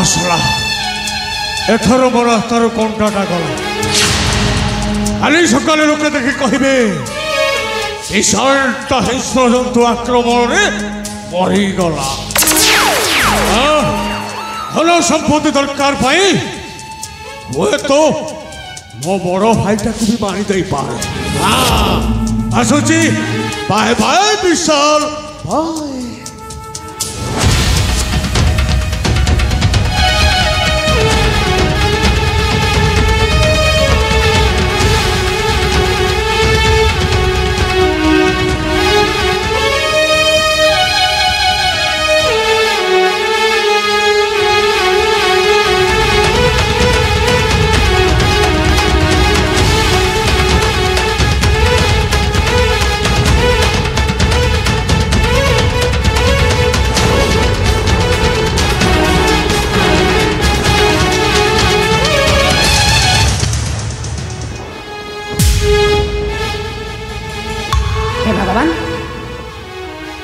আসলা এথর মোর হাতর কোনটাটা গলা কালি সকালে লোকে দেখে কহিবে বিশালটা হিংস্র জন্তু আক্রমণে মরিগলা ধন সম্পত্তি দরকার পাই হয়তো মো বড় ভাইটাকে भी মারি দেই পারে আসুচি বাই বাই বিশাল বাই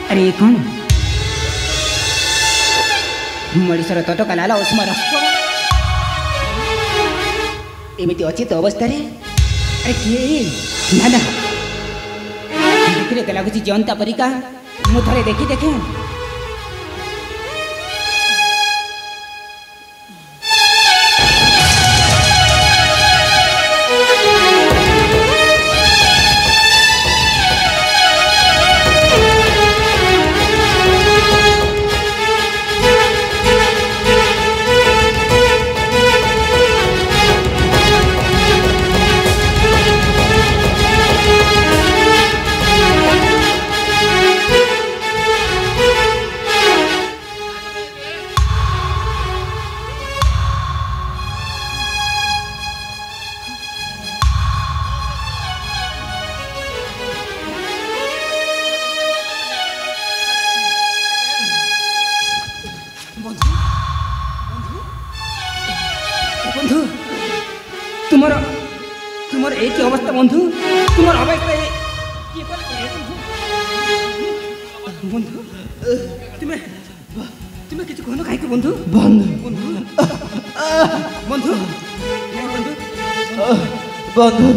अरे कौन मनीषर तटका लाला उस्मा रक्त एमती अचेत अवस्था रे अरे किए ना ना देखले तो लगुच जंता परिका मु थरे देखी देखे तुमर एक अवस्था बंधु तुमर अवस्था बंधु तुम्हें तुम्हें किसी कहनो काहे बंधु बंधु बंधु बंधु बंधु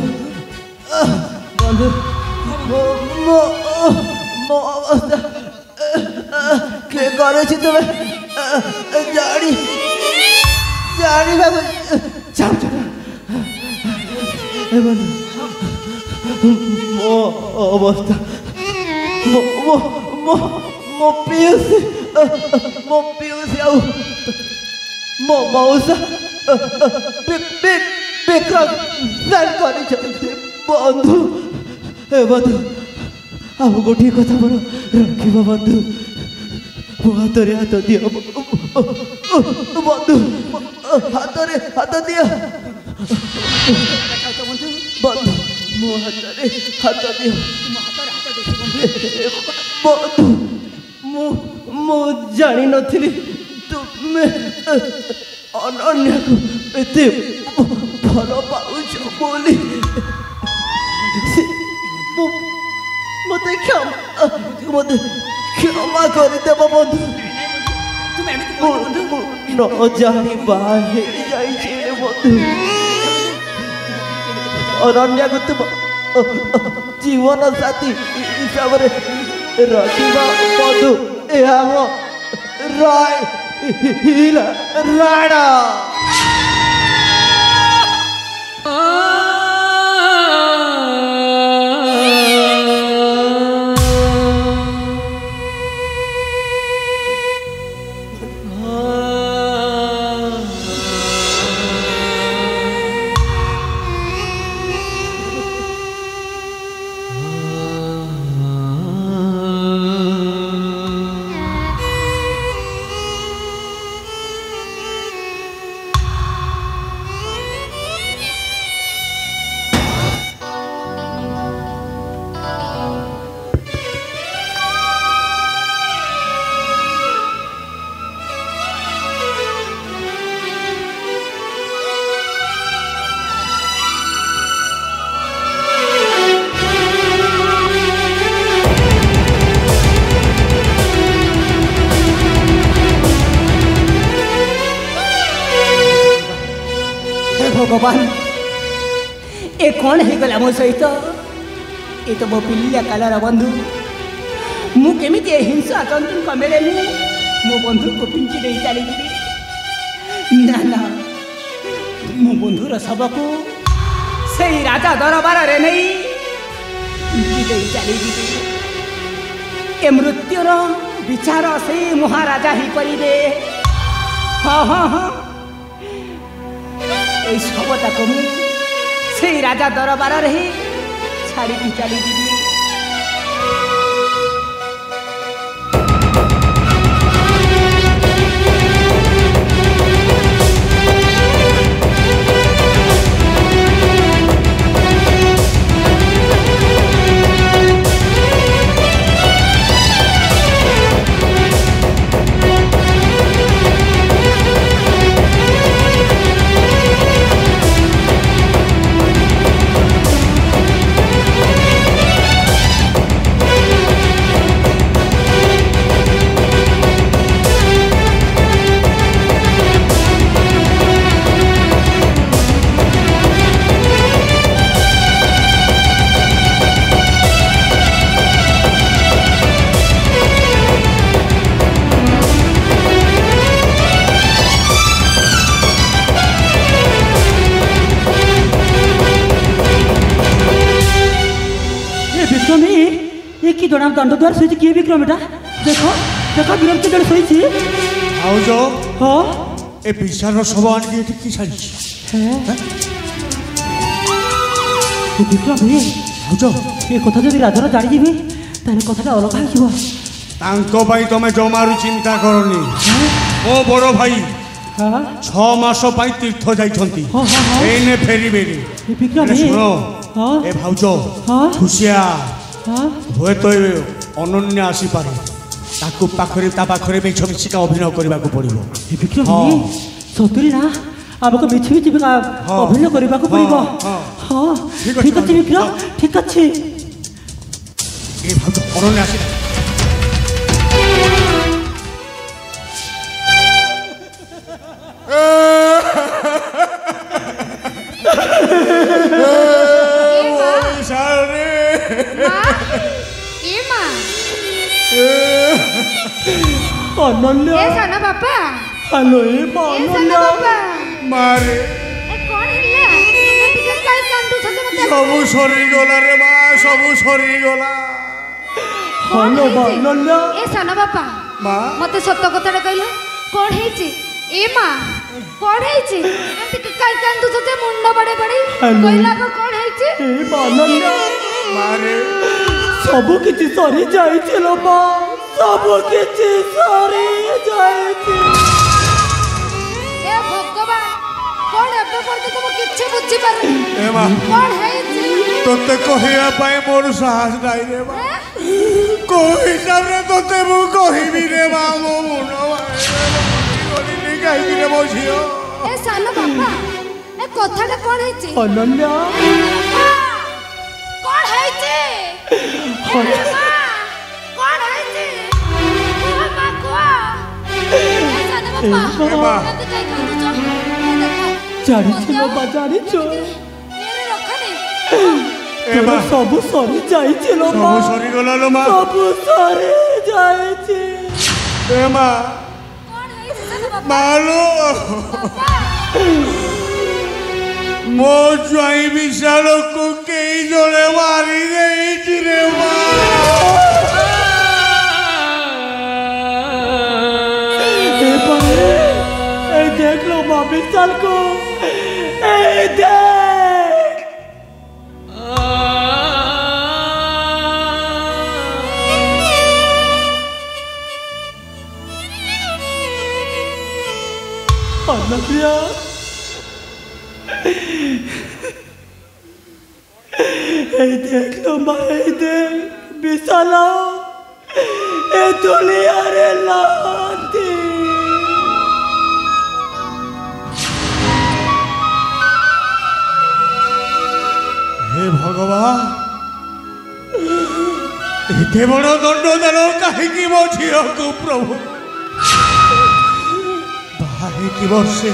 बंधु मो अवस्था के करे छी तुम्हें जानी जानी बाबू चल मो अवस्था मो पियुसी आउ मो मौसा बेक्रम दान करी बंधु ए बंधु आउ गोटे कथा मोर रखिब बंधु मो हाथ दियो बंधु हाथ दियो बंधु मो हाथ दियो बंधु मो जानी नथिली तुमे अनन्या को एते भल पाउछ बोली मते क्षमा कर देव बंधु न जानी बाहे जाई बंधु अनन्या को तुम जीवन साथी हिसाब से रखा बंधु यह राय राणा भगवान ए कौन है गला मो सहित ये तो मो पिल्लिया कालर बंधु मु केमिति हिंसा जंतु कमेले मो बंधु को पिंची दे चली जीवी ना ना मो बंधुर सब को से राजा दरबार रे नहीं पिंची दे चली जीवी ए मृत्युर विचार से महाराजा ही करिबे हाँ हाँ हाँ ये सबटा को से राजा दरबार रे छाड़ी की चली जीवी दोनाम दंड द्वार सोई किए विक्रम बेटा देखो देखो विक्रम के जड़ सोई आओ जो हां ए विशाल सब आन के की साली है विक्रम हे आओ जो ए कथा जदी राजर जानि जीबे ताने कथाटा अलग आइबो तांको भाई तमे जमारु चिंता करनी ओ बड़ भाई हां 6 मास पाई तीर्थ जाइछंती एने फेरिबे रे विक्रम हे हां ए भाउजो हां खुशिया हुए तो अनन्या आसी पारे ताकू पाखरे ता पाखरे मिछ मिछिका अभिनय करबा को पड़िबो विक्रम सतुरी ना हमको मिछ मिछ अभिनय करबा को पड़िबो हां ठीक अछि विक्रम ठीक अछि ए भाग अनन्या आसी अनन्या ए साना बापा हेलो ए अनन्या मारे ए कोन हिल्ला ए टिके काई कांदु छजे मते सब सरी गला रे मां सब सरी गला हेलो अनन्या ए साना बापा मां मते सत्य कथाटा कहले कोन हेची ए मां कोन हेची ए टिके काई कांदु छजे मुंड बडे बडे कहला को कोन हेची ए अनन्या मारे सब किछि सरी जाई छलो मां सब किछि सरी जाई छी ए भगवान कोन एबे पड़ते तुम किछि बुझी पारे ए मां कोन हेची तोते कहिया पाए मोर साहस नाही रे मां को हिसाब रे तोते मु कहिबी रे मां मो मुनो गली नि काई रे मो झियो ए सानो बापा ए कथाटा कोन हेची अनन्या कोन हेची कोन हेची सब सरी जाई छलो मां सब सरी गला लो मां सब सरी जाई छी ए मां कोन हेची सानो बापा मालो मो ज्वाई विशाल को केई जोड़े मारी देई रे मां देख लो मां विशाल को ए देख अनन्या ए देख लो मां ए देख विशाल ए दुनिया रे लांती हे भगवान एते बड़ दंड देल कहीं मो झील को प्रभु बाहर की वर्षे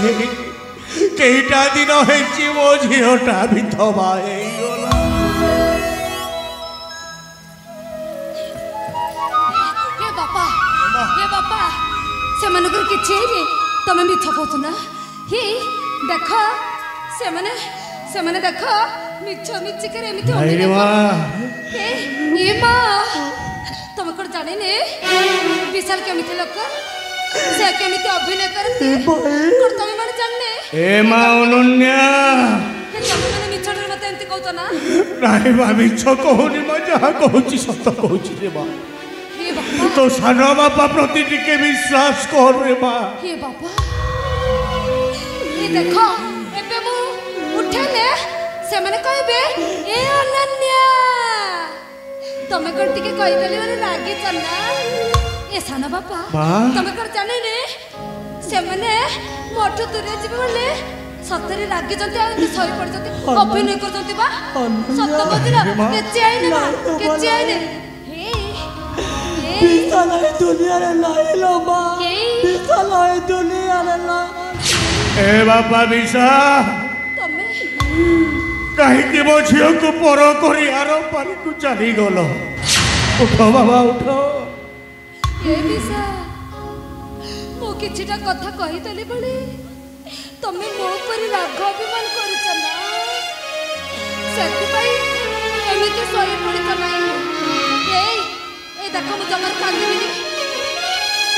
केईटा दिन होइछि मो झियोटा विधवा हेइगला हे बापा से मनकर किछि हे तमे मिछ कहत ना हे देखो से माने देखो मिछ करे एमिति अरे वाह ए मां तमे कोन जाने ने विशाल केमिति लोक से केमिति अभिनय करते कोन तमे माने जानने ए मां अनन्या तमे माने मिछ रे मते एंति कहत ना नाही बा मिछ कहूनी म जहा कहूची सत कहूची रे बा हे बापा तो सानो बापा प्रति टिके विश्वास कर रे बा हे बापा ये देखो एबे मु उठेले से माने कहबे ए अनन्या तमे कोन टिके कहि देली माने रागी चना ए सानो बापा तमे कोन जाने ने से माने मोठ दूरे जिबे बोले सतरे रागी जंती आ सही पड़ जंती अभिनय कर जंती बा सत बदिरा केचे आइने हे विशालाय दुनिया रे लाइलो बा विशालाय दुनिया रे ला ए बापा विशा तमे कहीं कि मो झियो को पर करी आरो पारी को चली गलो उठो बाबा उठो ए विशा मो किछटा कथा कहि तले बळे तमे मो पर राग अभिमान करछ ना सेति पई एमिति सोई पड़ी तनाई ए देखो मु जमर कांदिबिनी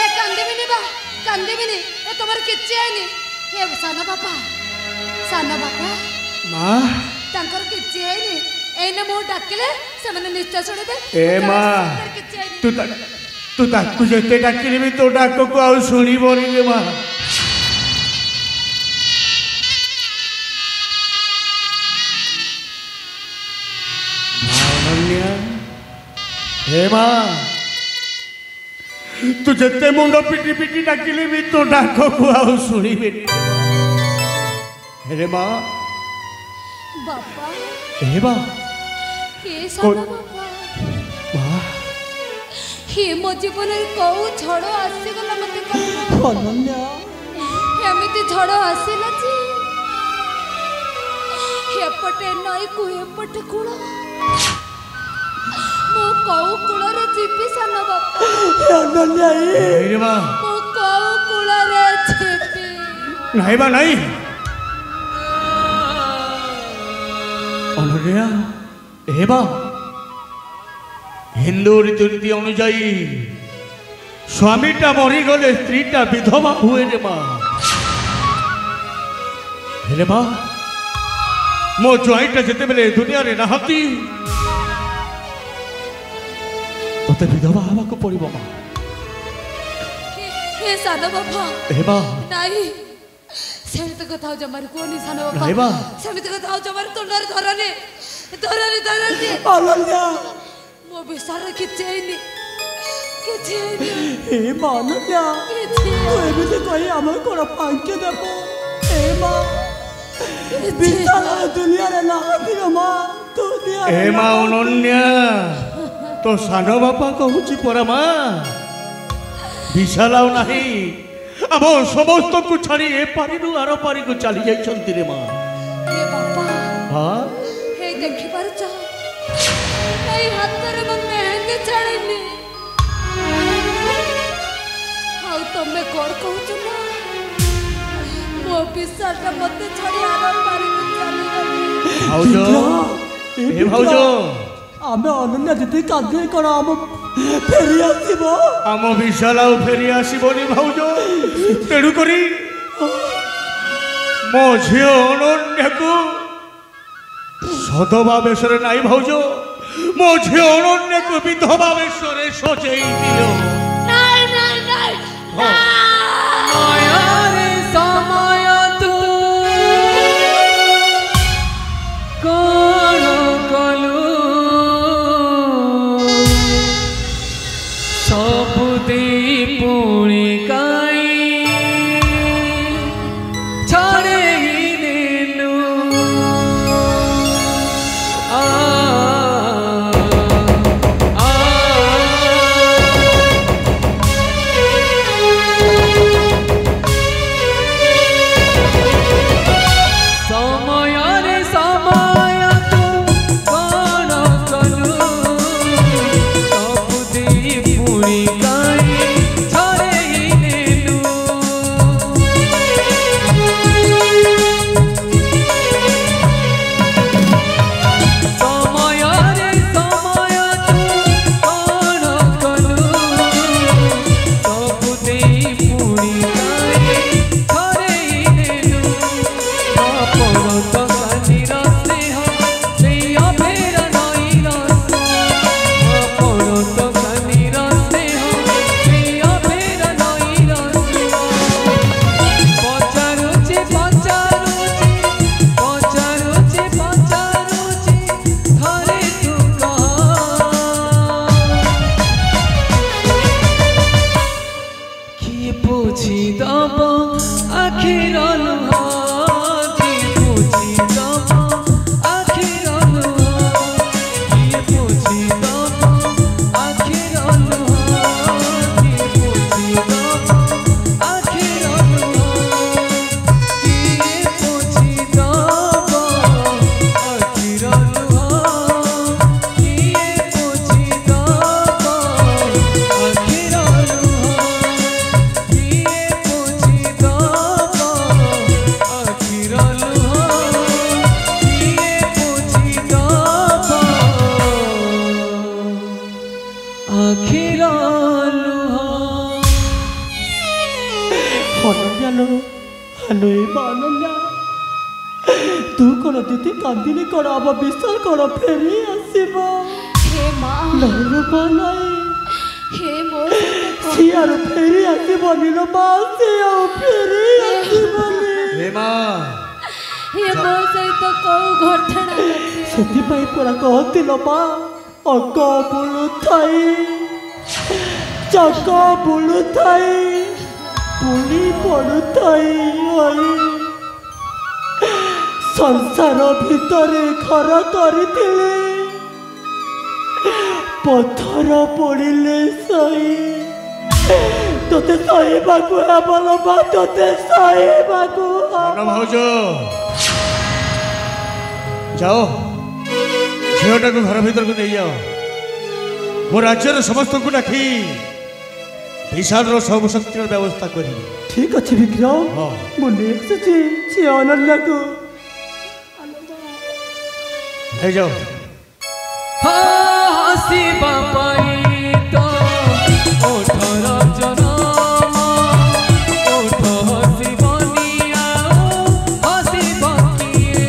ए कांदिबिनी बा कांदिबिनी ए तमर किछि आइनी ए साना बापा मां तांकर किछि आइनी एने मो डाकिले से माने निश्चय छोड़ दे ए मां तू ताकू जेते डाकिले भी तो डाक को आ सुनी बोली रे मां अनन्या हे मां तू जेते मुंडो पिटी पिटी डाकिले भी तो डाक को आ सुनी बेनी हे मां बापा हे बा हे साना बापा मां हे मो जीवन को झड़ आसी गला मते अनन्या एमिति झड़ आसीला जी एपटे नई को एपटे कूल मो कौ कूल रे जीपी साना बापा अनन्या हे मां मो कौ कूल रे जीपी नहीं बा नहीं अनन्या हे बा हिंदू रीति अनुजाई स्वामीटा मरी गले स्त्रीटा विधवा हुए रे मां हेले मां मो ज्वाइंटा जेते बेले दुनिया रे नहती तोते विधवा हवा को पड़िबो मां हे साना बापा हे बा नहीं सेमित कथा जमार कोनी साना बापा नहीं बा सेमित कथा जमार तोंडर धरने अनन्या मो विचार किचेनी हे मां अनन्या तू एमिति कहि हमर कोन पांके देबो हे मां विशालाय दुनिया रे नाहती मां दुनिया हे मां अनन्या तो सानो बापा कहूची परा मां विशालाव नाही अब समस्त को छाड़ी ए पारी रु आरो पारी को चली जाई छंती रे मां हे बापा हां हे देखि पारछ ए हातरे म मेहंदी छाड़ीनी हाउ तमे कोड कहूछ ना मो विशाल मते छाड़ी आरो पारी को चली गई भाउजो हे भाउजो आमे अनन्या जति काजे करा हम फेरी आसीबो आम विशालाव फेरी आसीबोनी भाउजो तेडु करी मो झियो अनन्या को सदवा बेसरे नाई भाउजो मो झियो अनन्या को विधवा बेसरे सजेई दियो नाई नाई नाई मायारे समय तू कोन कलु सब दे पुणी काई छाड़े देलु आ आ आखिर अनन्या हलो अनन्या तू कौन दीदी कांदिनी कौन अब विश्वास कौन फेरी आसब हे माँ हे मो सियार फेरी आसबनी लो माँ सिया फेरी आसबनी हे माँ हे मो सहित कौ घटना से पूरा कहती लो माँ अग बुलू थाई चक बुलू थाई पुली पड़ू थाई संसार भितर घर करथिले पत्थर पड़िले सही तोते सहीबाकू हेबल बा तोते सहीबाकू भाउज जाओ झीटा को घर भीतर को नहीं जाओ मो राज्यर समस्त को डाकी विशाल सब शक्ति व्यवस्था करी ठीक अच्छे विक्रम मुझे से अनन्या को ले जाओ हसी बापाई तो ओठर जनम ओठ हसी बनिया हसी बकिए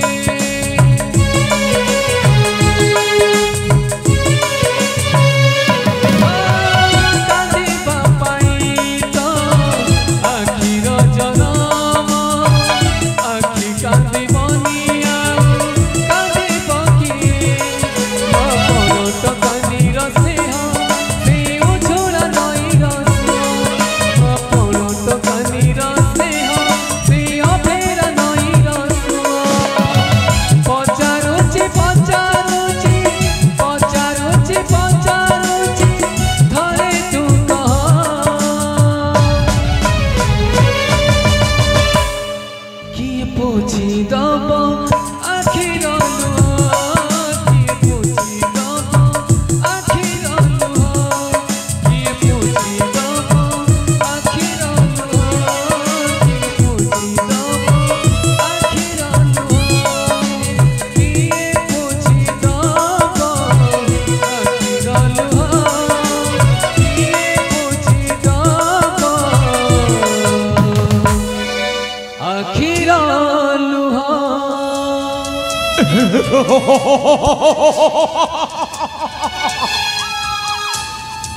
कांदी बापाई तो आखिर जनम आखि कांदी बनिया कांदी बकिए तो कानी रसे से उछोड़ा नई रसे तो कानी रसे से अफेरा नई रसे पचारुची धरे तू कह किए पोछी दब आखिर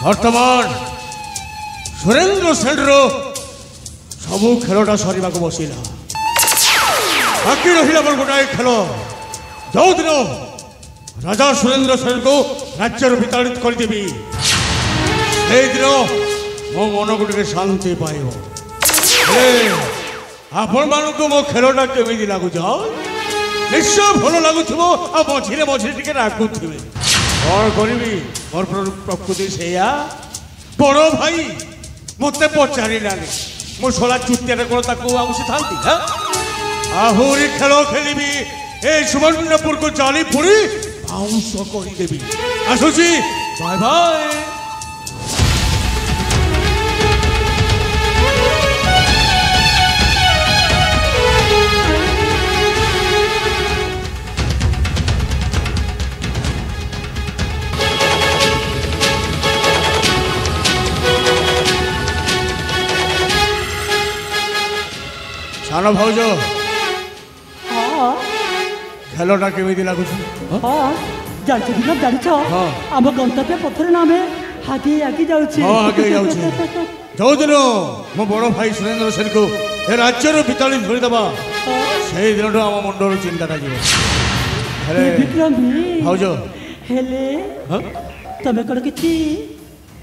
वर्तमान सुरेंद्र सेठ सबू खेलटा सर बसला बाकी रहा मोर गोटाए खेल जो दिन राजा सुरेंद्र सेठ को राज्य विताड़ित करदेवी से दिन मो मन को शांति पाइब आपण मान को मो खेलटा केमी लगुच निश्चय भल लगुव मझे मझे टे रागुवे कौन करी मोर प्रकृति से बड़ भाई मत पचारा मो शला चुटिया कौन आउसी था आहरी खेल खेली ए सुवर्णपुर को जाली पुरी बाउंस करदेवी आसुची बाय बाय सान भाज खेलटा केमी लगुच जान आम गंतव्य पथर नाम आगे आगे आगे जो दिन मो बड़ भाई सुरेंद्र सेन को राज्य विताड़ी धरीदबा से दिन आम मंडल चिंता विक्रम भाज हेले तमे कौन कि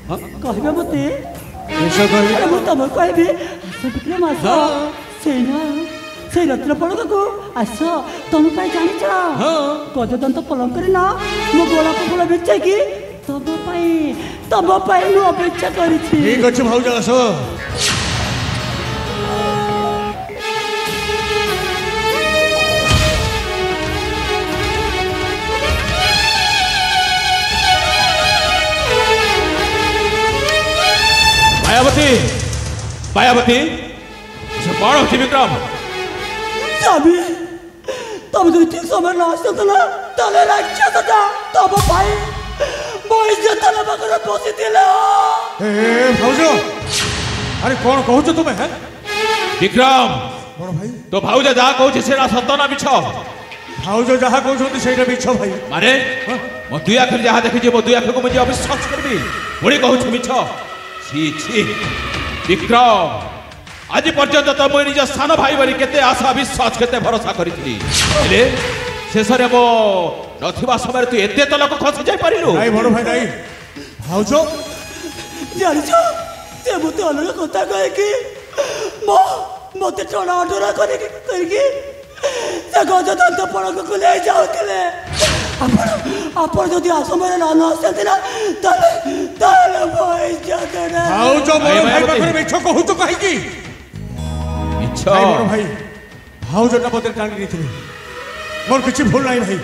कहबे मते तुम कहबी विक्रम आस से रत्न पड़क आस तुम जान गजदंत पलंक ना मो गोला पगला बेचे कि तुम मु अपेक्षा कर ठीक अच्छे भाज आस मायावती मायावती कौन हो विक्रम स्वामी तुम जो ठीक समय न आसला ताले राक्षसटा तब भाई मो इज्जत पाखे बसी भाउज अरे कौन कहूच तुम्हें है विक्रम बड़ भाई तो भाउज जहाँ कहूँ से सत ना मिछ भाउज जहाँ कहते से मिछ भाई माने मो दुई आखिर जहाँ देखी मो दुई आखिर को मुझे अविश्वास करबी पुणी कहूँ मिछ छी छी विक्रम आज पर्यंत तो मुझे निज स्थान भाई बोली केते आशा विश्वास केते भरोसा करी शेष में मो नथिबा समय तू एते तलक खसी जाई परिलु नहीं बड़ भाई नहीं भाउज जानिछ से मते अलग कथा कहे कि मते टणा अटरा करके से गजदंत पड़क को ले जाउतले आपण जदि असमय न आसते ना ताले भाई जाते भाउज बड़ भाई पाखे मिछ कहू तो कहि की मिछ भाई बड़ भाई भाउज ना मते टांगी नीथिले मोर किछि भूल नहीं भाई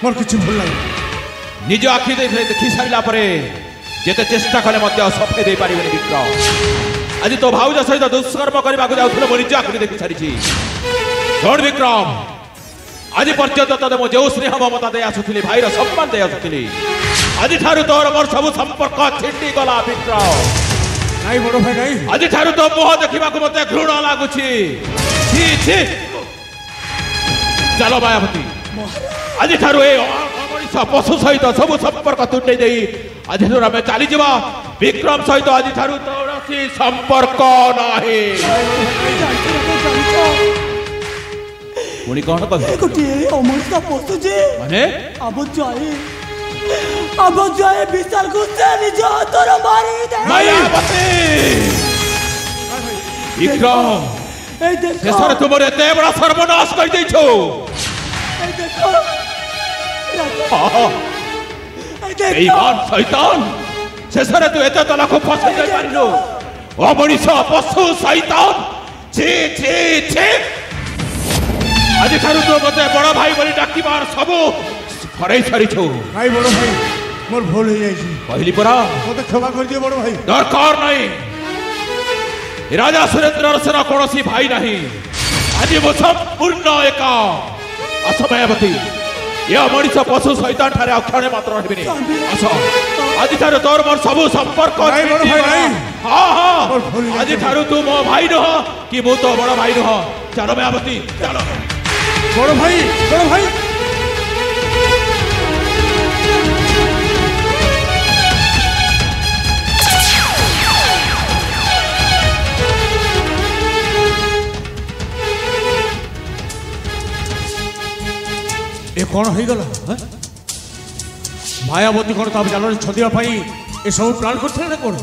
मोर किछि भूल नहीं निज आखि देखी सारा पर जेते चेष्टा कले मत सफे दे पारिबनी विक्रम आज तो भाउज सहित दुष्कर्म करने जाऊँ मो निज आखि देखी सारी छोड़ विक्रम आज पर्यंत तदे मो जो स्नेह ममता दे आसुली भाईर सम्मान दे आसुली आज ठारू तोर मोर सब संपर्क छिंडी गला विक्रम नहीं बड़ भाई नहीं आज ठारू तो मुह देखा मत घृण लगुची छी चलो मायावती आज ठारू पशु सहित सब संपर्क तुंडे दे आज आम चली जा विक्रम सहित आज ठारू कौन संपर्क नाही पुणी कौन कहे गोटे अमृता पशुचे माने अब जाए विशाल को से निज हाथर मारी दे मायावती विक्रम ए देखो शेषर तुम एते बड़ा सर्वनाश कर देछो ए देखो बेईमान शैतान शेषर तू एते तला को फसै जाई पारिलो अमनिष पशु शैतान छी छी छी आज ठारू तो मते बड़ भाई बोली डाकी बार सब फरै छरी छो भाई बड़ भाई मोर भूल हो जाई कहली परा मते क्षमा कर दियो बड़ भाई दरकार नहीं राजा सुरेंद्र सेना कौन भाई नहीं आज मो संपूर्ण एका असमयावती यह मनीष पशु शैतान ठारे अक्षणे मात्र रहिबिनी अस आज ठारू तोर मोर सब संपर्क नहीं बड़ भाई नहीं हाँ हाँ आज ठारू तू मो भाई नह कि मु तो बड़ भाई नह चलो मायावती चलो बड़ भाई बड़ भाई ए कौन हो गला मायावती कौन ता जाल छदिया ये सब प्लान करते कौन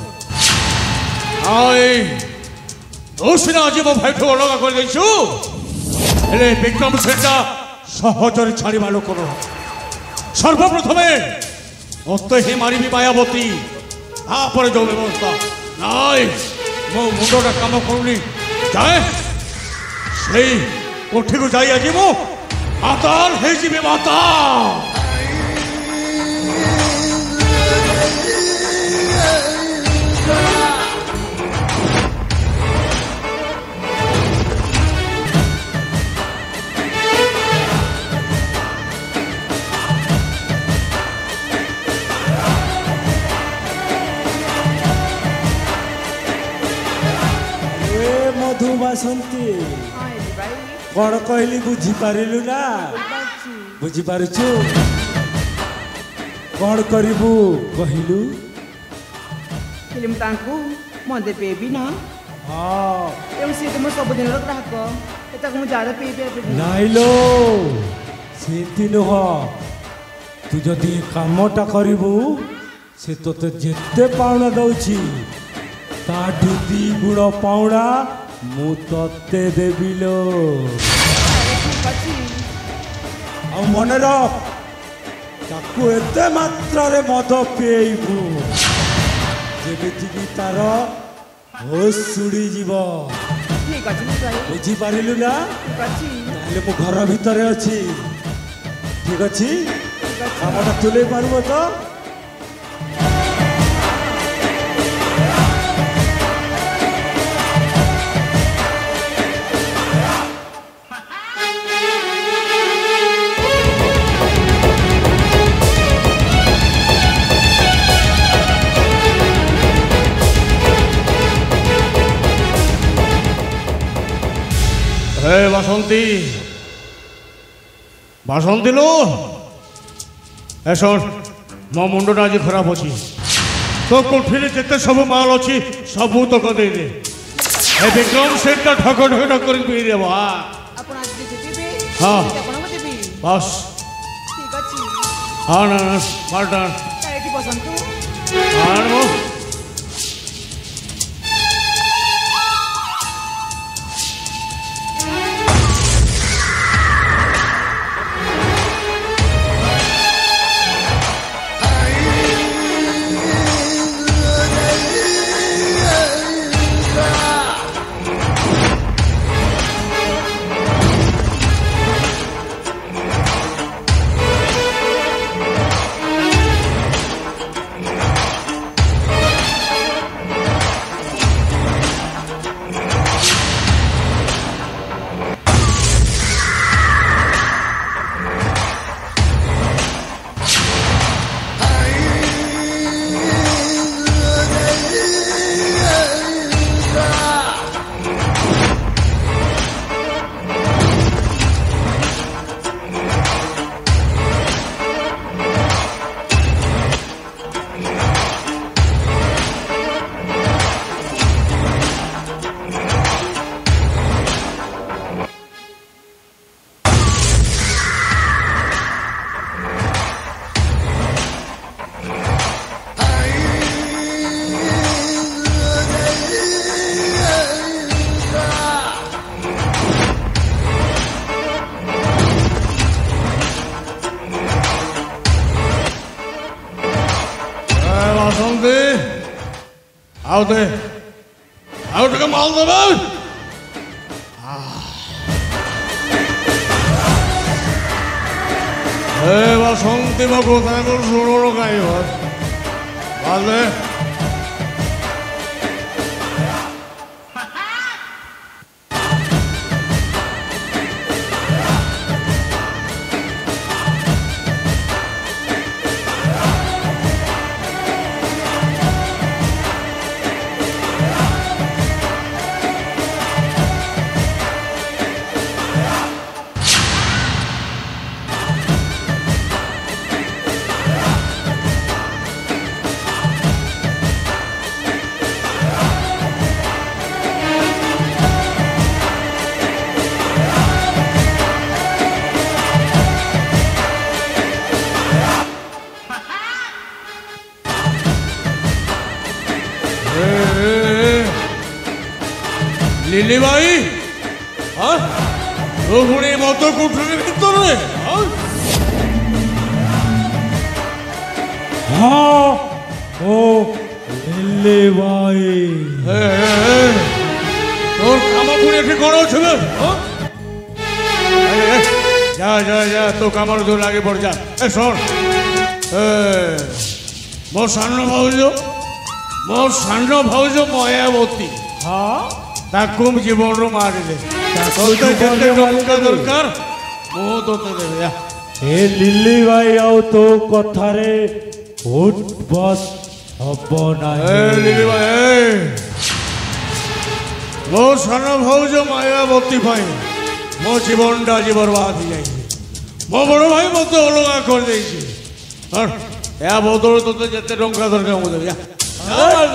सिना आज मो भाई ठू अलग कर विक्रम सेटा सहजरे छाड़ा लोक सर्वप्रथमे मत ही मारि मायावती तापर जो व्यवस्था नाई मो मुंडा कम करूनी जाए से कोठी को जाई आज मो माताल है जी माताल मधु बासंती कौन कहली बुझीपारू ना बुझीपारुछु कौन करू कहलु फिल्म तांकू मदे पेबी ना हाँ एवं सी तुम सब दिन ग्राहक एतक मु जाड़ा पेबी नाइलो सेती नुह तू जदि कामटा करू से तोते जेते पाउना दउछि ताठू दी गुण पाउना मु तते देबिलो आ मन रख ताकू एते मात्रा रे मद पेइबू जेमिति तार होश सुड़ी जीव ठीक अछि बुझी पारिलु ना ठीक अछि ताले मु घर भितरे अछि ठीक अछि कामटा तुले पारबो तो ଏ ବାସନ୍ତୀ ବାସନ୍ତୀ ଲୋ ଏ ଶୁଣ ମୋ ମୁଣ୍ଡଟା ଆଜି ଖରାପ ଅଛି ତୋ କୋଠିରେ ଯେତେ ସବୁ ମାଲ ଅଛି ସବୁ ତକ ଦେଇଦେ ଏ ବିକ୍ରମ ସେଠଟା ଠକ ଠକ ଠକ କରି ପିଇଦେବ ଆପଣ ଆଜି ଯିବେ ହଁ ଆପଣଙ୍କୁ ଦେବି ବସ୍ ଠିକ ଅଛି ହଁ ନା ମାଲଟା ଏଠି ବସନ୍ତୁ ଆଣବ Out there. Out to come all the way. Hey, Basanti Baku, thank you so much. Vale. Lily भाई हाँ तो पुणी मत कोठरी भीतर हाँ ओ लिली भाई তোর কামা পুনে এটি কোন ছিল যা যা যা তো কামার দূর লাগে পড় যা এ শোন মোর সান্ন ভাউজ মায়াবতী हाँ ତାକୁ ଜୀବନରୁ ମାରିଲେ ଯେତେ ଟଙ୍କା ଦରକାର ମୁଁ ତୋତେ ଦେବି ଏ ଲିଲି ଭାଇ ଆଉ ତୋ କଥାରେ ଉଠ ବସ ହବ ନାହିଁ ଲିଲି ଭାଇ ମୋ ସାନ ଭାଉଜ ମାୟାବତୀ ପାଇଁ ମୋ ଜୀବନଟା ଆଜି ବର୍ବାଦ ହେଇଯାଇଛି ମୋ ବଡ଼ ଭାଇ ମୋତେ ଅଲଗା କରିଦେଇଛି ଏହା ବଦଳରେ ତୋତେ ଯେତେ ଟଙ୍କା ଦରକାର ମୁଁ ଦେବି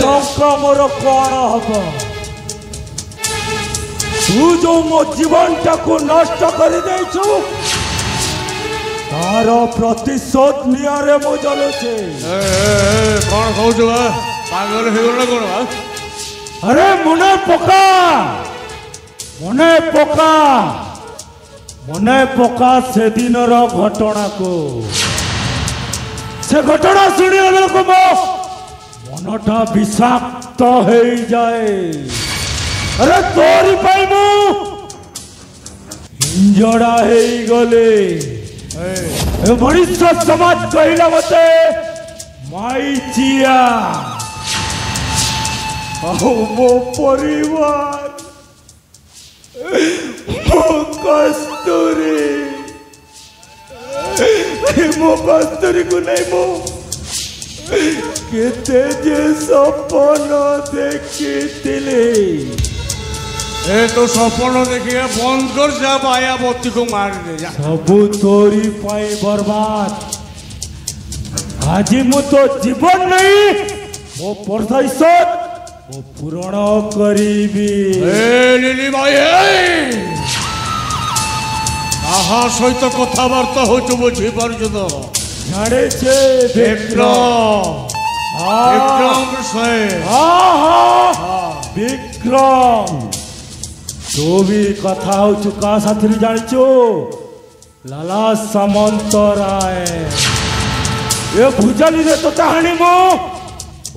ଟଙ୍କା ମୋର କଣ ହବ तू जो मो जीवन टाकू नष्ट कर देछु तार प्रतिशोध नियारे मो जलुछे कौन कहू बा पागल हो गला कोन बा अरे मने पका से दिनर घटना को से घटना सुनिया बेलको मो मनटा विषाक्त हो जाए अरे तोरी पाई मु हिंजड़ा हे गले ए मनुष्य समाज कहला मते माईचिया आओ मो परिवार मो कस्तूरी को नहीं मो केते जे सपन देखी ए तो सपन देखिए बंद कर जा मायावती को मार दे जा सबू तोरी पाई बर्बाद आज मु तो जीवन नहीं मो परसाइसत मो पूरण करीबी ए लिली भाई आहा सहित कथबार्ता होचु बुझी पारछु तो जाने छे विक्रम विक्रम से विक्रम तो भी कथा हो चुका साथी जानिचो लाला सामंत राय ये भुजाली रे तो कहानी मो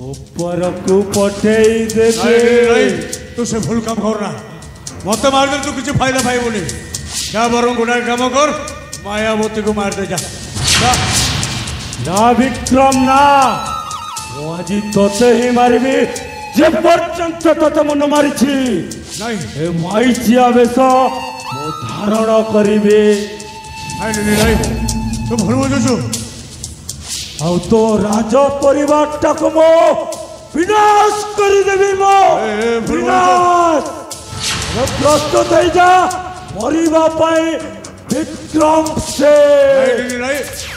ऊपर को पटेई देबे तू से भूल काम कर रहा मत मार दे तू किसी फायदा पाई बोली क्या बरं गुना काम कर मायावती को मार दे जा ना विक्रम ना वो आज तोते ही मारिबी जे पर्यंत तोते मन मारिछि नहीं ए माइचिया बेस मो धारण करिबे आई नहीं तू भूल बुझुछु आउ तो राज परिवार टाको मो विनाश कर देबी मो विनाश प्रस्तुत हो जा मरिबा पाए विक्रम से नहीं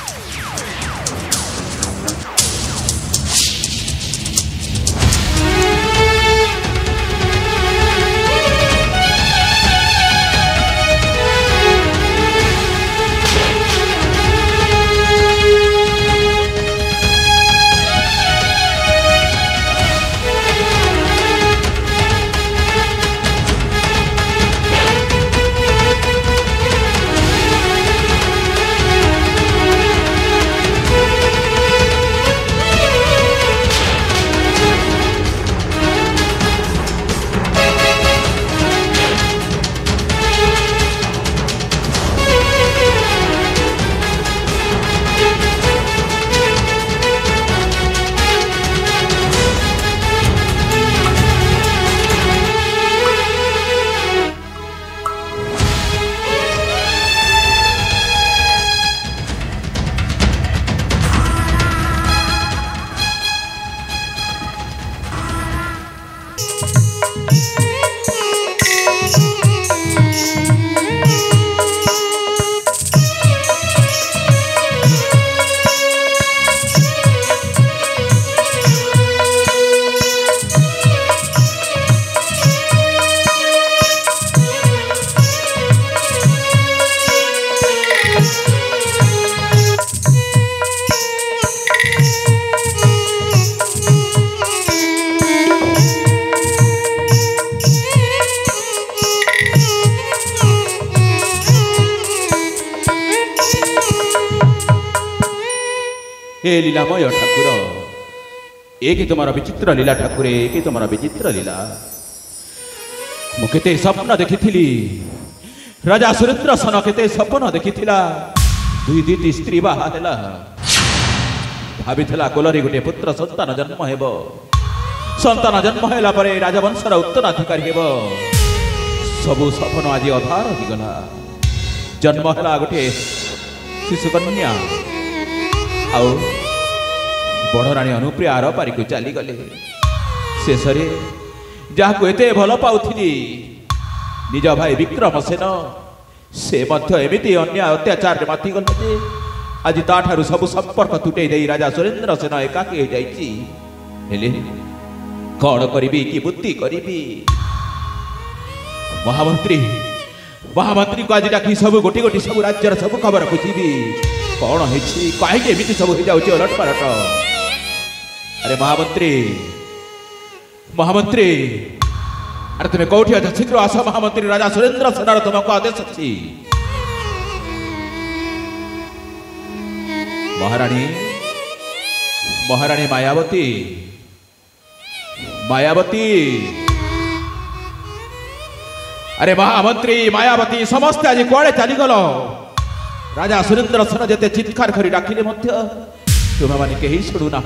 हे लीलामय ठाकुर एक तुम्हारा विचित्र लीला ठाकुर एक तुम्हारा विचित्र लीला मुझे स्वप्न देखी राजा सुरेंद्र सन केते स्वप्न देखी दुई दुईटी स्त्री बाहला भावी कोलरी गोटे पुत्र संतान जन्म हेब संतान जन्म है राजवंशर उत्तराधिकारी हेब सबू स्वप्न आज अधार होगला जन्म है गोटे शिशुकन्या आउ बड़राणी अनुप्रिया आर पारिक चली गले शेष जहाँ एते भल पाउथी निज भाई विक्रम सेन से एमती अन्य अत्याचार माति गले आज ताठारु सबु संपर्क तुटे दे राजा सुरेंद्र सेन एकाकी हो जाइए कौन करी कि बुद्धि करी महामंत्री महामंत्री को आज डाक सब गोटी गोटी सब राज्यर सब खबर बुझी कौन है कहीं सब हो जाऊँ अलट पलट अरे महामंत्री महामंत्री अरे तुम्हें कौटी अच्छा शीघ्र आस महामंत्री राजा सुरेंद्र सेनार तुमको आदेश अच्छी महाराणी महाराणी मायावती मायावती अरे महामंत्री मायावती समस्त आज कुआड़े चलीगल राजा सुरेंद्र सेन जिते चित्कार कर डाकिले तुम्हें मैंने कहीं शुणुना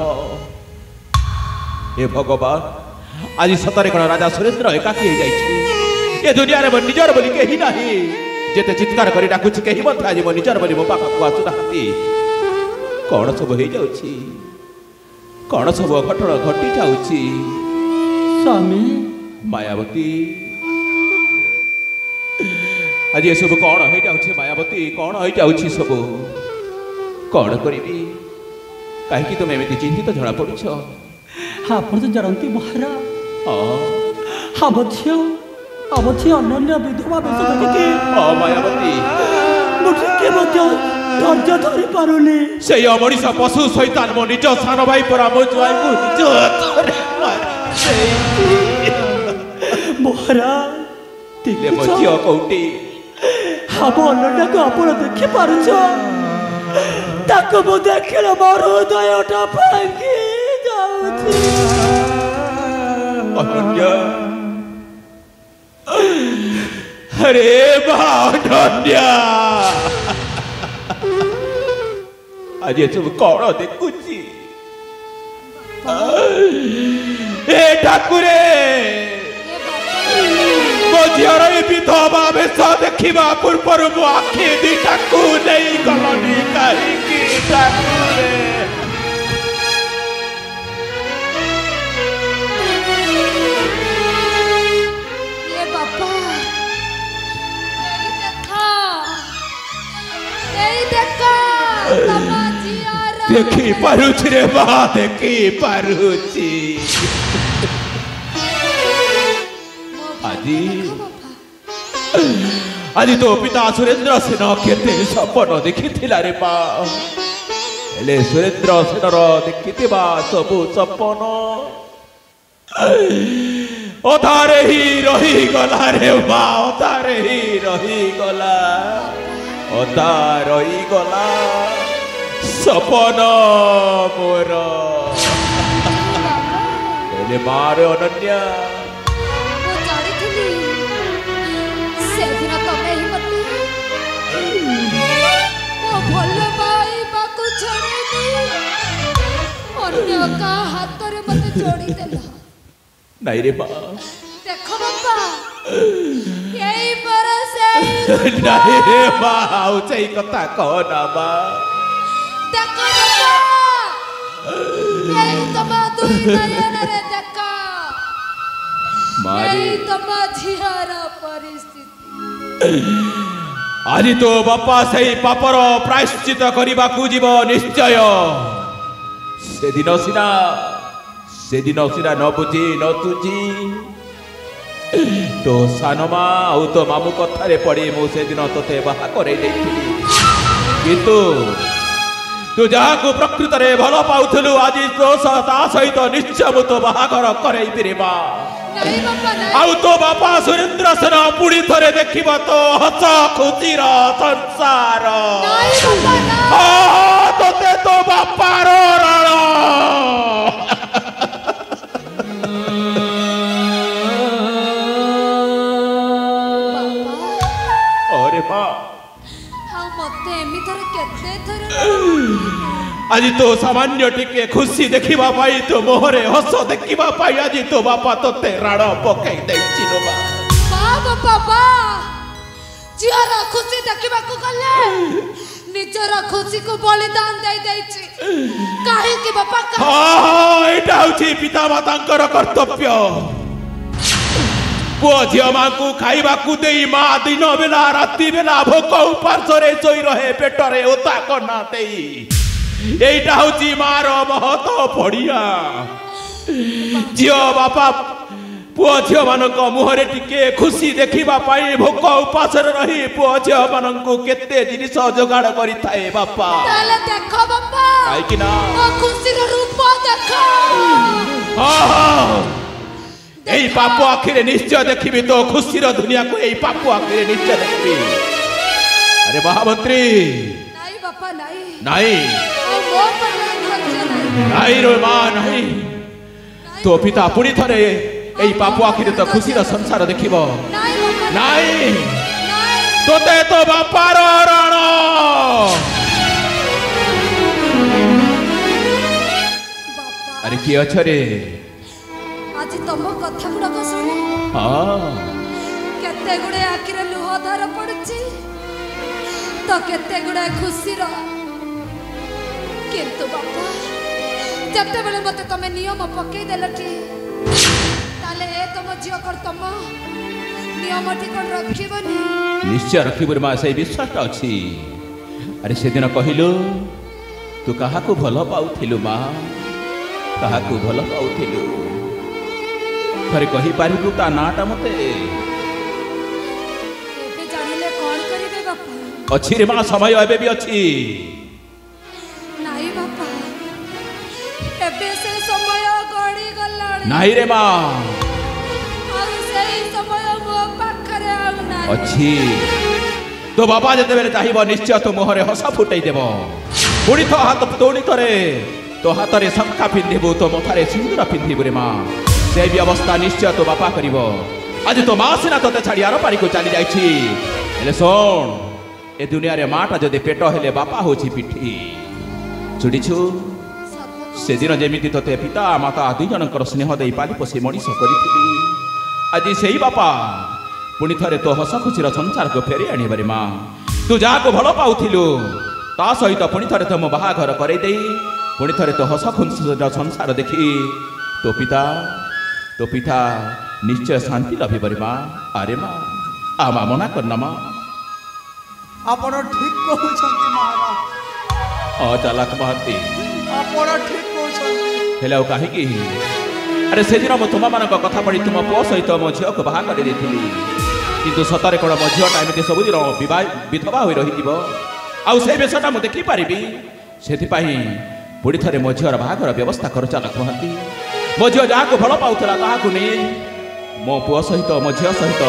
हे भगवान आज सतरे कौन राजा सुरेंद्र एकाकी हो जाए दुनिया में निजर बोली कहीं ना जिते चित्कार कर डाकुची कहीं आज मो निजर बोली मो पाखक आसुना कौन सब हो जाऊँ कौन सब अघटन घटी जाऊँ स्वामी मायावती आज ये सब कौन हो जाଉଛି मायावती कौन हो जाଉଛି सब कौन करिबी कहीं तुम एमती चिंतित जना पड़ुछ ଆପଣ ତ ଜାଣନ୍ତି ମହାରାଜ हाँ ଅବଧି ଅନନ୍ୟ ବିଧବା ବେଶ ଦେଖିକି मायावती ମୁଁ ଟିକେ ମଧ୍ୟ ଧୈର୍ଯ୍ୟ ଧରି ପାରୁନି से अमଣିଷ पशु शैतान मो निज सान भाई पर मो जुआई को निज हाथरे ମହାରାଜ ले मो झियो कोउटी ଆମ ଅନନ୍ୟାକୁ ଆପଣ ଦେଖିପାରୁଛ ତାକୁ ମୁଁ ଦେଖିଲେ ମୋର ହୃଦୟଟା ଭାଙ୍ଗି ଯାଉଛି अनन्या अरे अनन्या आज ये सब कौन देखुची ए ठाकुरे मो झीर विधवा बेश देखा पूर्वर मो आखि दुईटा को नहीं गलनी कहीं ठाकुरे देखी पारुछि रे बा देखी पारुछि आज तो पिता सुरेंद्र सेन केते सपन देखिथिला रे बा हेले सुरेंद्र सेनर देखिथिबा सब सपन अधारे ही रही गला रे बा अधारे ही रही गला अधा रही गला सपन मोर हेले मार अनन्या ମୁଁ ଜାଣିଥିଲି ସେଦିନ ତମେ ହିଁ ମତେ ମୋ ଭଲ ପାଇବାକୁ ଛାଡ଼ିନି ଅନ୍ୟ କାହା ହାତରେ ମତେ ଯୋଡ଼ିଦେଲ ନାଇଁ ରେ ମା ଦେଖ ବାପା ଏଇ ପର ସେଇ ନାଇଁ ରେ ମା ଆଉ ସେଇ କଥା କହନା ମା ଦେଖ ବାପା ଏଇ ତମ ଦୁଇ ନୟନରେ ଦେଖ मारी ଏଇ ତମ ଝିଅର ପରିସ୍ଥିତି आज तो बापा सही पापर प्रायश्चित करने को जीव निश्चय से दिन सीना न बुझी न तुझी तो सानमा आउ तो मामू कथारे पड़ी मु से दिन तोते बाहा करे किंतु तू जहाँ को प्रकृत रे भल पाउथलु आज तो ता सहित निश्चय मु तो बाहागर करे बा नहीं बापा नहीं आउ तो बापा सुरेंद्र सेन पुणी थरे देखिब तो हस खुशीर संसार नहीं बापा नहीं तोते तो बापार रण अरे माँ हाँ मते एमी थर केते थर आज तो सामान्य टिके खुशी देखिबा पाई तो मोहरे हस देखिबा पाई आज तो बापा तोते राण पकई देछि लो बा बाबा झियर खुशी देखा गले निजर खुशी को बलिदान दे देछि काहे कि बापा हाँ एटा होछि पिता मातांकर कर्तव्य पुओ झियो मां को खाइबा को देई मां दिन बेला राति बेला भोक उपासरे सोई रहे पेटरे ओता कना देई एटा होची मार महत पड़िया झियो बापा पुओ झियो मानक मुहरे टिके खुशी देखिबा पाई भोक उपासर रही पुओ झियो मानकु केते जिनिस जोगाड़ करि थाए बापा ताले देखो बापा काई कि ना ओ खुशी रो रूप देखो एई पाप आखिरे निश्चय देखिबी तो खुशीर दुनिया को एई पाप आखिरे निश्चय देखिबी अरे महामंत्री नहीं बापा नहीं नहीं ओ मो पर धैर्य नहीं नहीं रो मां नहीं तो पिता पुणी थरे एई पाप आखिरे तो खुशीर संसार देखिबो नहीं बापा नहीं नहीं तोते तो बापार रण बापा अरे की अछरे आज तुम कथा गुड़ाक शुणी हाँ केते गुड़े आखिरे लुह धार पड़ुची तो केते गुड़े खुशी किंतु बापा जते बेले मते तमे नियम पकई देलटी ताले ए तुम झियो कर तुम नियमटी कौन रखिबनी निश्चय रखिबुर माँ से विश्वास अच्छी अरे से दिन कहलु तू क्या भल पाउथिलु माँ क्या भल पाउथिलु थे कही पारिबु ता नाटा मते एबे जानिले कौन करिवे बापा अच्छी रे माँ समय एबे भी अच्छी नाई बापा एबे से समय गड़ी गलाणी नहीं रे माँ और सही समय मो पाखरे आउ नाही अच्छी तो बाबा जते बेले चाहिब निश्चय तो मुहरे हसा फुटाई देव पुणी तो हाथ तोड़ी करे तो हाथ रे शंखा पिंधिबु तो मथारे सिंदूर पिंधिबु रे माँ से व्यवस्था निश्चय तो बापा करिब आज तो माँ सिना तोते छाड़ी आर पारी को चली जाइछि हेले सुन ए दुनिया रे माटा जदि पेट हेले बापा होछि पिठी चुड़ीछु से दिन जेमिति तोते पिता माता दुई जनकर स्नेह देई पाली पोषी मनीष करिथिली आज सेही बापा पुणी थे तो हस खुशीर संसार को फेरी आने माँ तू जहाँ को भल पाउथिलु ता सहित पुणी थे तो मो बाहाघर करई पुणी थे तो हस खुशीर संसार देखी तो पिता निश्चय शांति लभिबरे माँ अरे माँ आ माँ मना करना माँ आपण ठीक कहउछंती महाराज चालाक महाती आपण ठीक कहउछंती हेले आ काहे की अरे से दिन तुम मान कथा पढ़ी तुम पुओ सहित मो झील को बाहा कर किंतु सतरे कौन मो झीलटा एमती सबुदिन विधवा हो रही से बेशटा मुझे देखिपारि से पुणी थे मो झीर बाहाघर व्यवस्था कर चालक महाती मो झील जहाँ को भल पाला नहीं मो पुओ सहित मो झील सहित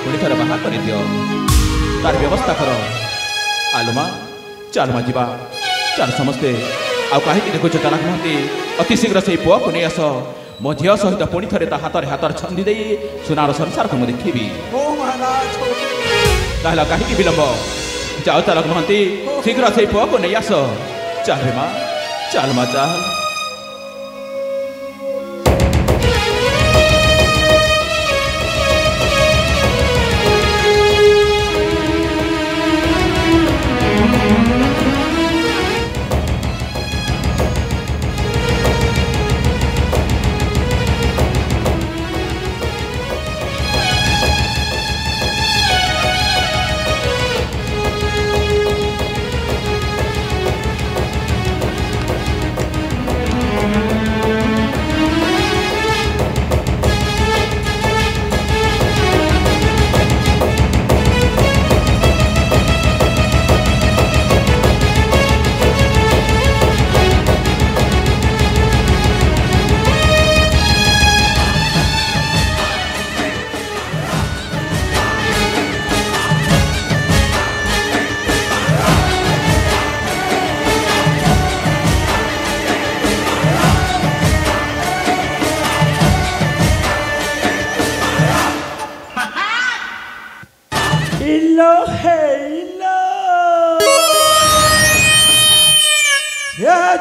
पुणी थे बाहा कर दियो तार व्यवस्था कर आलुमा चाल मा जा चाल समस्ते आ कहीं देखुच चालक महाती अति शीघ्र से पुओ को नहीं आस मो झील सहित पुणी थे हाथ छंदी दे सुनार संसार को मुझे देखी कहीं विलंब जाओ चालक महाती शीघ्र से पुओ को नहीं आस चाल माँ चाल माँ चाल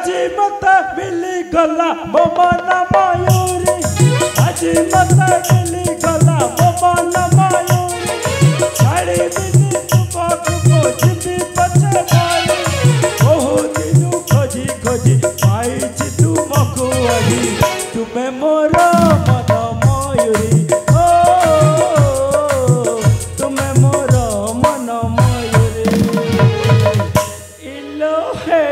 আজি মত বিলি গলা বমনা ময়ূরী আজি মত বিলি গলা বমনা ময়ূরী ছাড়ি দিনি তুমকু জিবি পছে বাড়ি বহু দিনু খোঁজি খোঁজি পাইছি তুমকু আহি তুমে মোর মন ময়ূরী ও তুমে মোর মন ময়ূরী ইলো হে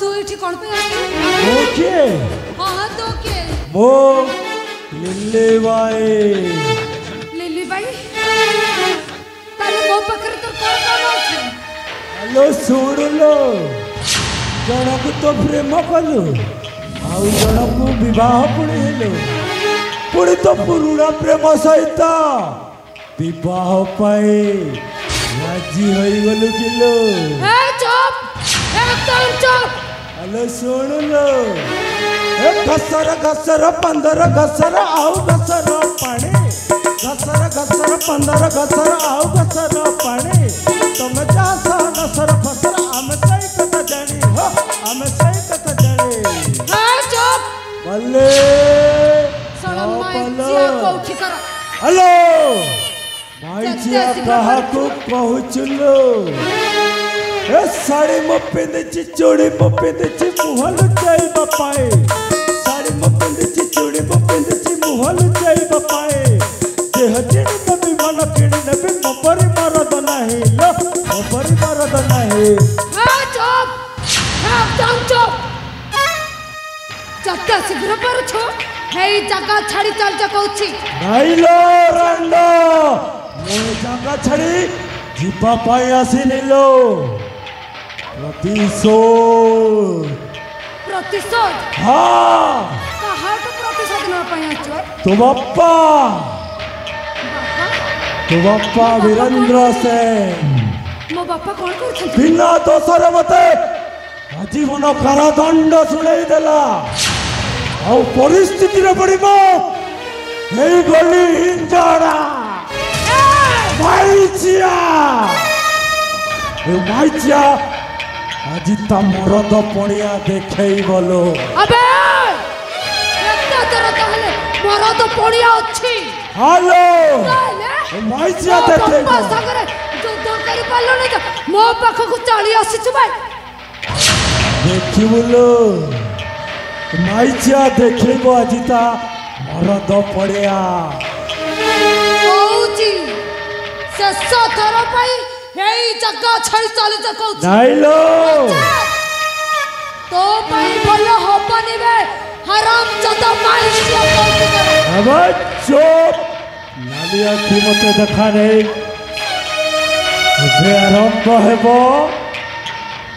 तू इठी कौन पे ओके हां तो के मो लिल्ली बाई तारे मो पकड़ तो कौन काम अछि हेलो सुन लो जनक तो प्रेम कलु आउ जनक विवाह पुणी हेलो पुणी तो पुरुणा प्रेम सहित विवाह पाए राजी होई गलु किलो ए चुप एकदम चुप हेलो सुन लो घसर घसर पंदर घसर आउ घसर पानी घसर घसर पंदर घसर आउ घसर पानी तुम चास घसर फसर आम सही कथा जानी हो आम सही कथा जानी हां चुप बल्ले हेलो माइचिया कहा को कहचुलो ए साड़ी मो पिंदची चूड़ी मो पिंदची मुहल जाई बपाए साड़ी मो पिंदची चूड़ी मो पिंदची मुहल जाई बपाए देह चिड़ी नबी मन किड़ी नबी मो परी मरद नाही लो मो परी मरद नाही हां चुप एकदम चुप जत्ता शीघ्र पर छो हेई जगह छाड़ी चल जा कहूची नाही लो रंडो मो जगह छाड़ी जीवा पाई आसी लो प्रतिशोध हाँ कहाँ तो प्रतिशोध न पाया चो तो बाप्पा वीरेंद्र सेन मो बापा कौन कर बिना दोषर मते आजीवन कारादंड शुणाई देला आ परिस्थिति रे पड़िबो हे गली हिंजाड़ा माइचिया আজি তা মরদ পড়িয়া দেখাই বলো আবে একটা তোর তাহলে মরদ পড়িয়া আছে হ্যালো মাইচিয়া দেখাই বাবা সাগরে যুদ্ধ করি পারলো না মো পাখকু চালি আসিছু ভাই দেখি বলো মাইচিয়া দেখাইব আজি তা মরদ পড়িয়া কৌজি শেষ থর পাই এই জায়গা ছাড়ি চলে যা কৌছি নাইলো তো পাই বলো হবনি বে হারাম জাদা মাইছিয়া কৌছি করে আবার চুপ লালিয়া কি মতে দেখা নেই ଏବେ ଆରମ୍ଭ ହେବ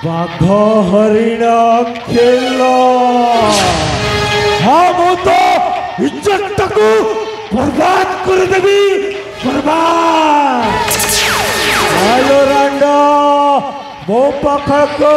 ବାଘ ହରିଣ ଖେଳ ହଁ ମୁଁ ତ ଇଜ୍ଜତଟାକୁ ବର୍ବାଦ କରିଦେବି ବର୍ବାଦ Halo Randa, mau pakako?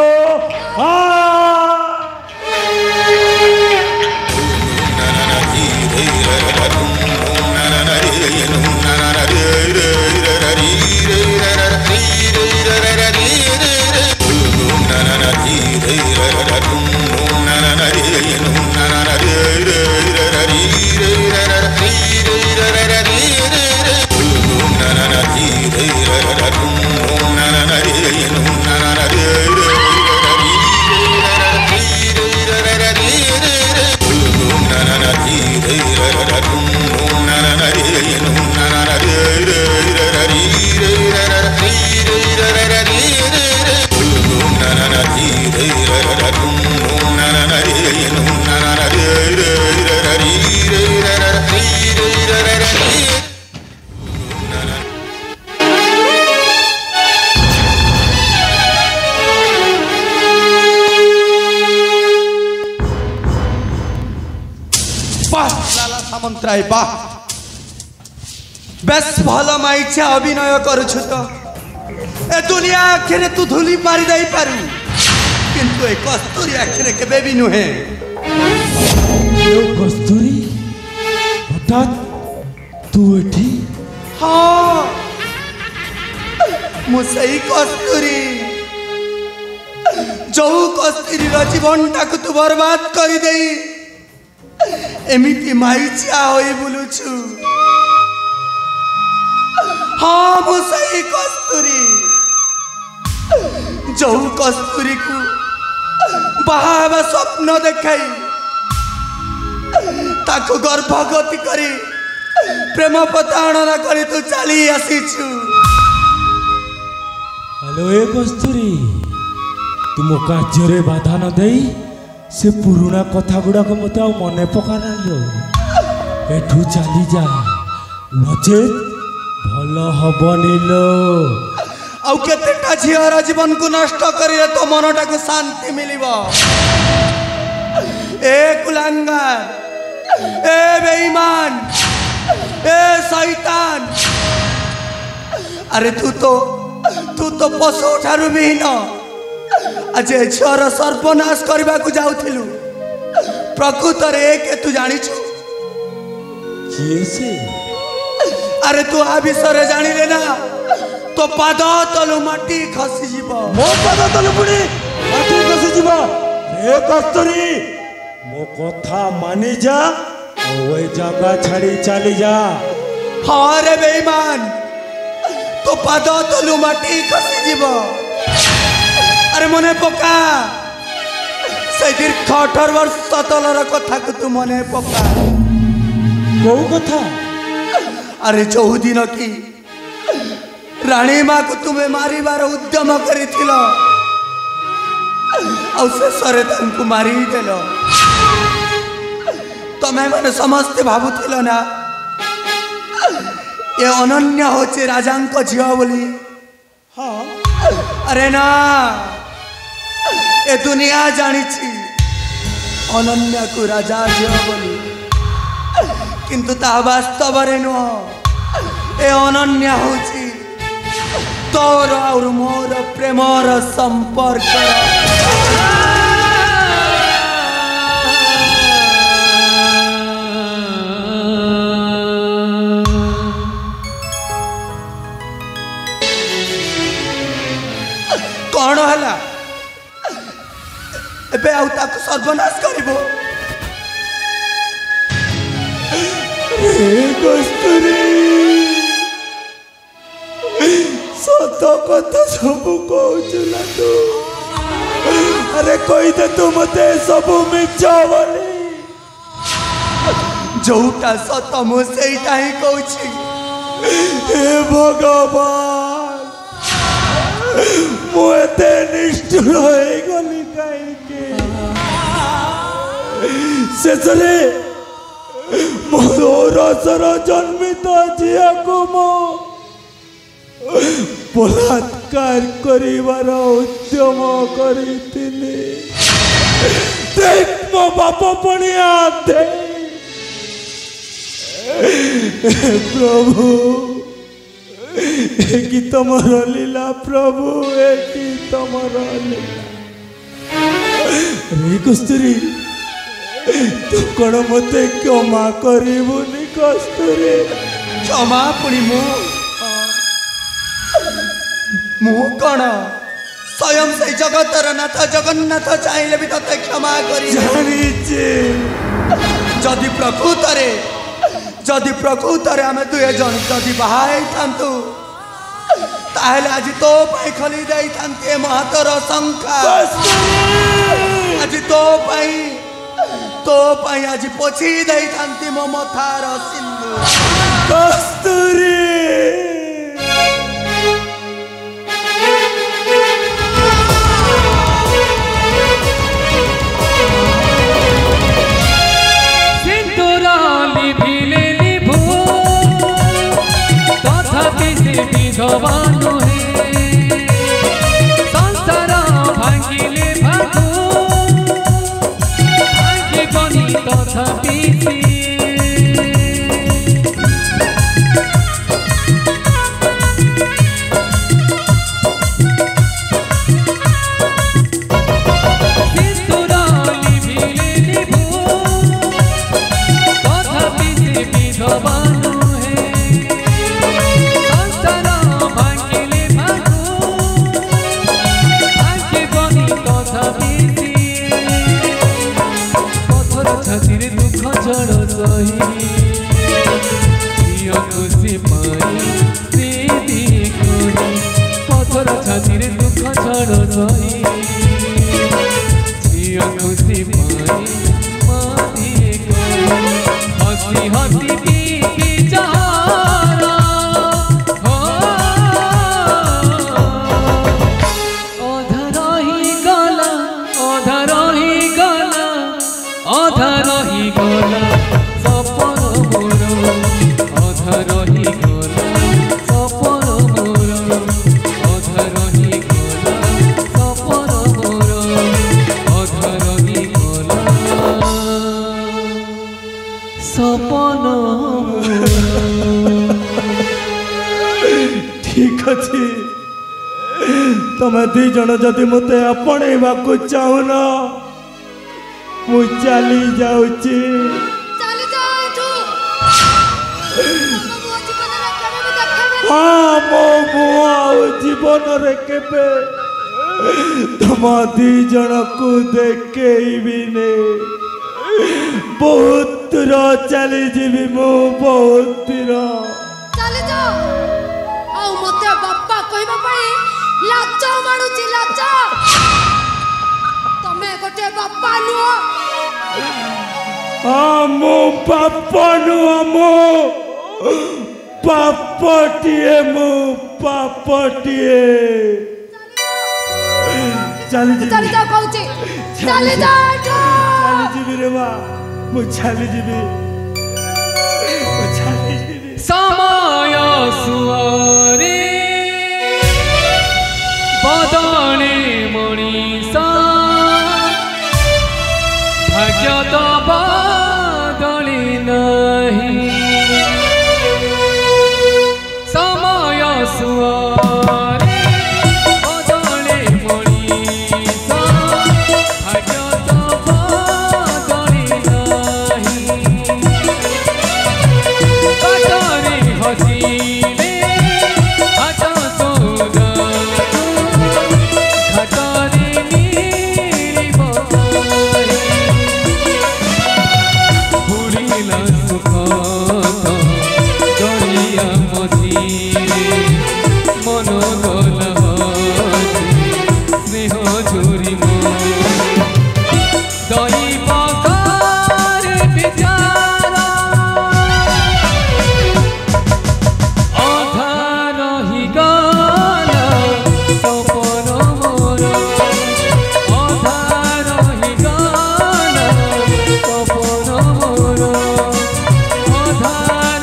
Samantaray বাহ বেশ ভালো মাইছে অভিনয় করছু তো এ দুনিয়া আখেরে তু ধুলি মারি দেই পারু কিন্তু এ কস্তুরি আখেরে কেবে বি নুহে কস্তুরি হঠাৎ তু এটি হ্যাঁ মু সেই কস্তুরি যৌ কস্তুরির জীবনটাকে তু বরবাদ করে দেই এমিতি মাইচিয়া হই বুলুছু हाँ मु सही कस्तूरी जो कस्तूरी को बाहा स्वप्न देखाई ताको गर्भगति करी प्रेम प्रताड़ना करी तू चली आसीचु हेलो ए कस्तूरी तुम कार्य बाधा न देई से पुराना कथा गुड़ाक मत मन पकाना एठू चली जा नचेत भल हबनी लो आउ केतेटा झियर जीवन को नष्ट करिले तो मनटा को शांति मिलिबो ए कुलांगार ए बेईमान ए शैतान अरे तू तो पशु ठारू विहीन आज झियर सर्वनाश करबा को जाउथिलु प्रकृत रे के तू जानी छु किए से अरे तू आ विषय जानी ले ना तो पाद तलु माटी खसी जीव मो पाद तलु पुणी माटी खसी जीव रे कस्तूरी मो कथा मानी जा ओए जगह छाड़ी चली जा हाँ रे बेईमान तो पाद तलु माटी खसी जीव अरे मने पका से दीर्घ 18 वर्ष तलर कथा को तू मने पका कौ कथा अरे 14 दिन की रानी माँ को तुम्हें मारिबार उद्यम करिथिल और शेषरे तांको मारी देल तमें माने समस्ते भावुथिल ना ये अनन्य होचे राजांक झियो बोली हाँ अरे ना ए दुनिया जानी अनन्या को राजा झियो बोली किंतु ता वास्तव रे नुह ए अनन्या होची तोर और मोर प्रेमर संपर्क कौन है एबे आउ ताको सर्वनाश करिबो कस्तूरी सत कथा सब कहला तू अरे कही दे तू मते सब मिछ बोली जोटा सत मु सेटा ही कहूची हे भगवान मु एते निष्ठुर होई गली काई के शेषरे मोर सर जन्मित झिया को मो बलात्कार करिवार उद्यम करिथिली देख मो बाप पणिया दे प्रभु कि तमर लीला प्रभु कि तमर लीला रे कस्तूरी तू कौन मते क्षमा करिबुनी कस्तूरी क्षमा पुणी मु कौन स्वयं से जगतर नाथ जगन्नाथ चाहिले भी तते क्षमा करी जानिचे जदि प्रकृतरे आमे दुए जन जदि बाहाई थांतु ताहेले आज तो पाई खली देई थांते महतर शंका आज तो पाई आज पोछी देई थांती मो मथार सिंधु कस्तूरी विधवानु हे संसार भांगिले भागो भाग्य गणी तथापि पथर छाती दुख छड़ सही झियो खुशी पाई माती हसी हसी की जहारा अधर ही गला सपन मोर अधर ही गला सपन मोर अधर ही गला सपन मोर अधर ही गला सपन ठीक अच्छे तुम दी जन जदि मत आपणेवा चाहून मु चली जाऊची चली जाओ एठू तुम मुझ जीवन रे केबे भी देखबे हाँ मो मुआ जीवन रे केबे तुम दी जन को देखेबी ने बहुत दूर चली जीवी मु बहुत दूर चली जाओ आ मते बापा कहबा पई लाच माडुची लाच तमे गोटे बापा नुओ हाँ मो बापा नुआ मो पापटिए मो पापटिए चली चली जाओ कहूची चली जाओ एठू जीवी रे माँ मु चली जीवी समय सुअरे बदले मनीष भाग्य तो बदली नहीं समय सुअरे बदले मनीष भाग्य तो बदली नहीं बाटरे हसीले हाथ सौदा घाटरे नीलिब बुड़िला सुख दरिया मझिरे मन गला स्नेह झोरी दैव कार विचार अधा रही गला सपन मोर अधा रही गला सपन मोर अधा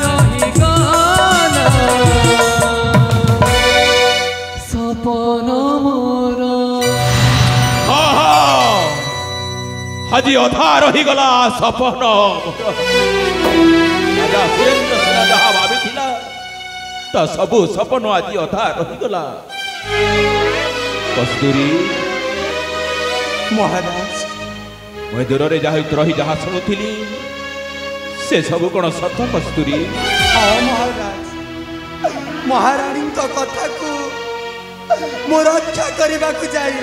रही गला सपन मोर আজি অধা রহিগলা সপন রাজা সুরেন্দ্র সেন যাহা ভাবিছিলা তা সবু সপন আজি অধা রহিগলা কস্তুরী महाराज মই দূরে যাহা রহি যাহা শুণুছিলি সে সবু কোন সত্য কস্তুরী हाँ महाराज महारानी कथा को मो रक्षा करने को जाई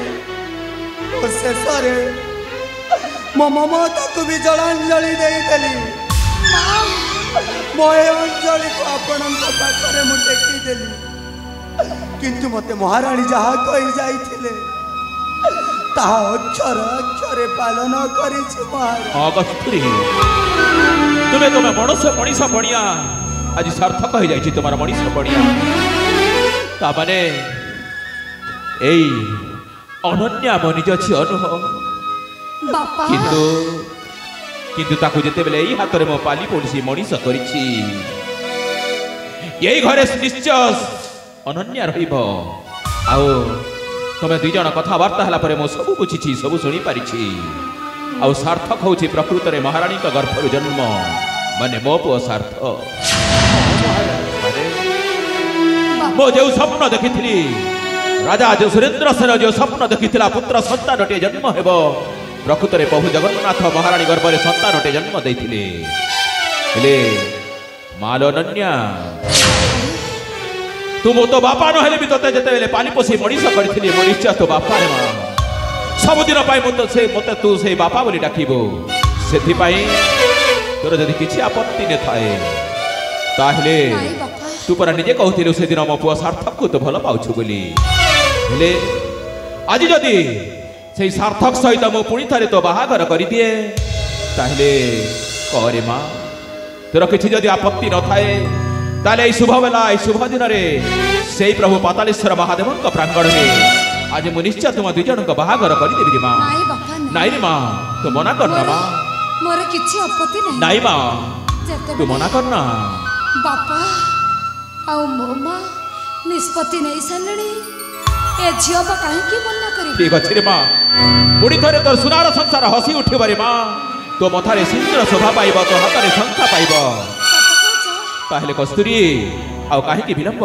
शेष मो ममता को भी जलांजलि देली मो अंजलि को आपण पाखे मुझे टेकीदेली किंतु मते महारानी जहाँ कही जाइथिले ताहा अक्षर अक्षरे पालन करिछि महाराज कस्तूरी तुमे तुमे मनुष्य मनीष बणिया आज सार्थक हो जाइछि तुम्हारा मनीष बणिया ता माने एई अनन्या मो निज छी अनुभव बापा किंतु किंतु ताकू जेते बेले एई हातरे मो पाली पोलिसी मनीष करिछि एई घरे निश्चय अनन्या रहिबो आओ तमे दुई जन कथबार्ता हला परे मो सबु बुझिछि सबु सुनी पारिछि आउ सार्थक होछि प्रकृत रे महारानी का गर्भर जन्म माने मो पुओ सार्थक माने मो जो स्वप्न देखिथिली राजा जो सुरेंद्र सेन जो स्वप्न देखिथिला पुत्र संतानटे जन्म हेबो प्रकृत रे प्रभु जगन्नाथ महारानी गर्भरे संतानटे जन्म दैथिले हेले मालो अनन्या तुम तो बापा न हेले भी तोते जेते बेले पानी पोसी मनीष करथिली मनीष तो बापा रे मां सब दिन पाई मते तू से बापा बोली डाकिबो सेथि पाई तोर जदि किछि आपत्ति न थाए ताहले नहीं बापा तू पर निजे कहथिलु से दिन मो पुआ सार्थक को तो भलो पाउछु बोली हेले आज जदि से सार्थक सहित मो पुणी थारे तो बाहागर करि दिए ताहले करे मां तोर किछि जदि आपत्ति न थाए ताले शुभ बेला शुभ दिन रे से प्रभु पातालेश्वर महादेव प्रांगण में आज मु निश्चय तुम दुई जन बाहागर करदेवी माँ नहीं बापा नाई रे माँ तू मना करना माँ मोर किछि आपत्ति नहीं नाई माँ जेते तू मना करना बापा आउ मो मां निष्पत्ति नहीं सारणी ए झियो बा काहे की मना करी ठीक अच्छे रे माँ पुणी थरे तोर सुनार संसार हसी उठे रे माँ तो मथारे सुंदर शोभा पाइब तो हाथ में शंखा पाइब ताहले कस्तूरी आउ काहे की विलंब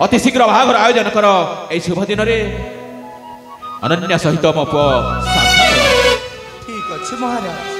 अति शीघ्र बाहागर आयोजन कर ए शुभ दिन रे अनन्या सहित मो पुओ ठीक ଅଛି ମହାରାଜ।